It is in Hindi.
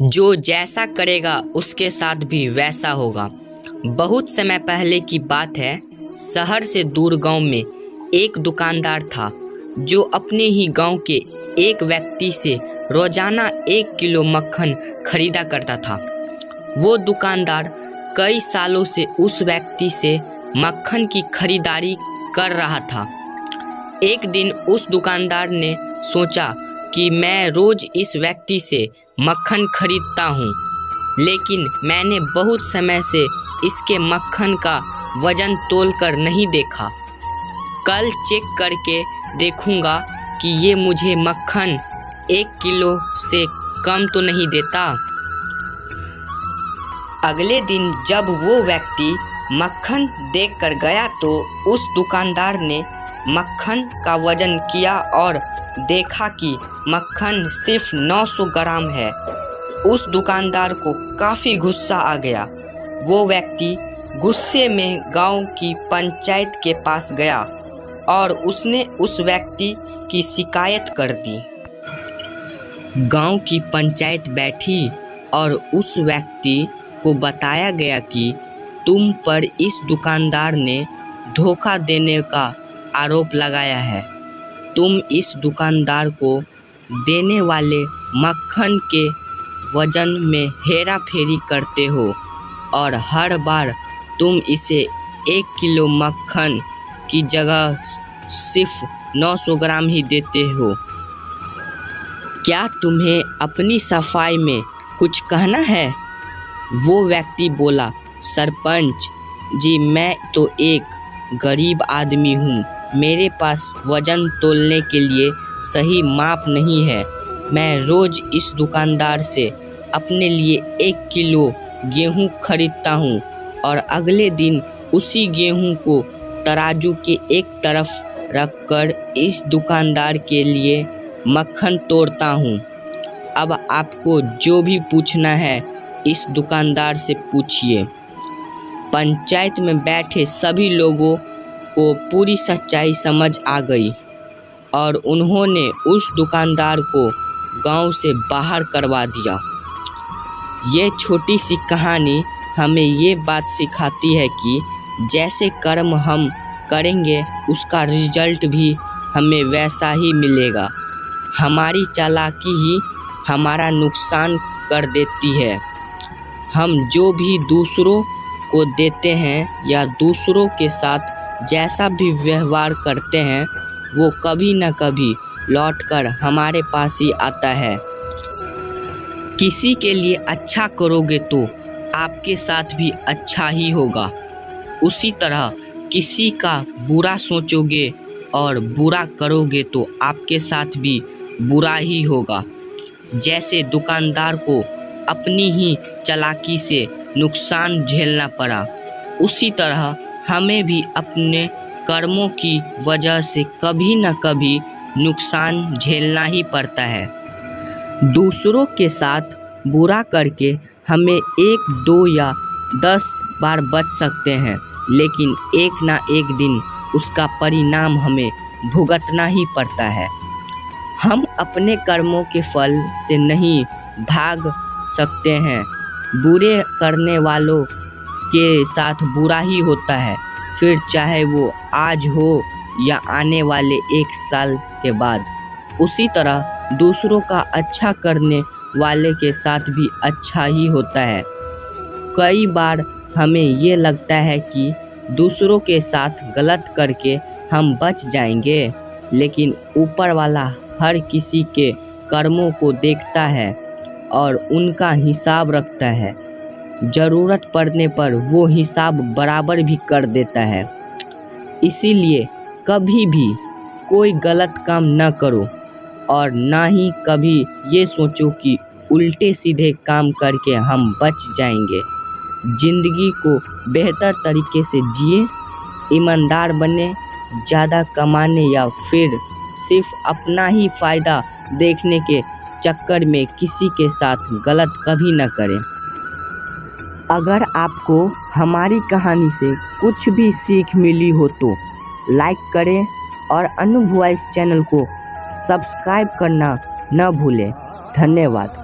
जो जैसा करेगा उसके साथ भी वैसा होगा। बहुत समय पहले की बात है। शहर से दूर गांव में एक दुकानदार था जो अपने ही गांव के एक व्यक्ति से रोजाना 1 किलो मक्खन खरीदा करता था। वो दुकानदार कई सालों से उस व्यक्ति से मक्खन की खरीदारी कर रहा था। एक दिन उस दुकानदार ने सोचा कि मैं रोज इस व्यक्ति से मक्खन खरीदता हूँ, लेकिन मैंने बहुत समय से इसके मक्खन का वजन तोल कर नहीं देखा। कल चेक करके देखूंगा कि ये मुझे मक्खन 1 किलो से कम तो नहीं देता। अगले दिन जब वो व्यक्ति मक्खन देखकर गया तो उस दुकानदार ने मक्खन का वजन किया और देखा कि मक्खन सिर्फ 900 ग्राम है। उस दुकानदार को काफ़ी गुस्सा आ गया। वो व्यक्ति गुस्से में गांव की पंचायत के पास गया और उसने उस व्यक्ति की शिकायत कर दी। गांव की पंचायत बैठी और उस व्यक्ति को बताया गया कि तुम पर इस दुकानदार ने धोखा देने का आरोप लगाया है। तुम इस दुकानदार को देने वाले मक्खन के वजन में हेरा फेरी करते हो और हर बार तुम इसे 1 किलो मक्खन की जगह सिर्फ 900 ग्राम ही देते हो। क्या तुम्हें अपनी सफाई में कुछ कहना है? वो व्यक्ति बोला, सरपंच जी, मैं तो एक गरीब आदमी हूँ। मेरे पास वजन तोलने के लिए सही माप नहीं है। मैं रोज इस दुकानदार से अपने लिए 1 किलो गेहूं खरीदता हूं और अगले दिन उसी गेहूं को तराजू के एक तरफ रखकर इस दुकानदार के लिए मक्खन तोड़ता हूं। अब आपको जो भी पूछना है इस दुकानदार से पूछिए। पंचायत में बैठे सभी लोगों को पूरी सच्चाई समझ आ गई और उन्होंने उस दुकानदार को गांव से बाहर करवा दिया। ये छोटी सी कहानी हमें ये बात सिखाती है कि जैसे कर्म हम करेंगे उसका रिजल्ट भी हमें वैसा ही मिलेगा। हमारी चालाकी ही हमारा नुकसान कर देती है। हम जो भी दूसरों को देते हैं या दूसरों के साथ जैसा भी व्यवहार करते हैं वो कभी न कभी लौटकर हमारे पास ही आता है। किसी के लिए अच्छा करोगे तो आपके साथ भी अच्छा ही होगा। उसी तरह किसी का बुरा सोचोगे और बुरा करोगे तो आपके साथ भी बुरा ही होगा। जैसे दुकानदार को अपनी ही चालाकी से नुकसान झेलना पड़ा, उसी तरह हमें भी अपने कर्मों की वजह से कभी न कभी नुकसान झेलना ही पड़ता है। दूसरों के साथ बुरा करके हमें 1, 2 या 10 बार बच सकते हैं, लेकिन एक ना एक दिन उसका परिणाम हमें भुगतना ही पड़ता है। हम अपने कर्मों के फल से नहीं भाग सकते हैं। बुरे करने वालों के साथ बुरा ही होता है, फिर चाहे वो आज हो या आने वाले 1 साल के बाद। उसी तरह दूसरों का अच्छा करने वाले के साथ भी अच्छा ही होता है। कई बार हमें ये लगता है कि दूसरों के साथ गलत करके हम बच जाएंगे, लेकिन ऊपर वाला हर किसी के कर्मों को देखता है और उनका हिसाब रखता है। ज़रूरत पड़ने पर वो हिसाब बराबर भी कर देता है। इसीलिए कभी भी कोई गलत काम न करो और ना ही कभी ये सोचो कि उल्टे सीधे काम करके हम बच जाएंगे। ज़िंदगी को बेहतर तरीके से जिए, ईमानदार बने, ज़्यादा कमाने या फिर सिर्फ अपना ही फ़ायदा देखने के चक्कर में किसी के साथ गलत कभी न करें। अगर आपको हमारी कहानी से कुछ भी सीख मिली हो तो लाइक करें और अनु वॉइस चैनल को सब्सक्राइब करना न भूलें। धन्यवाद।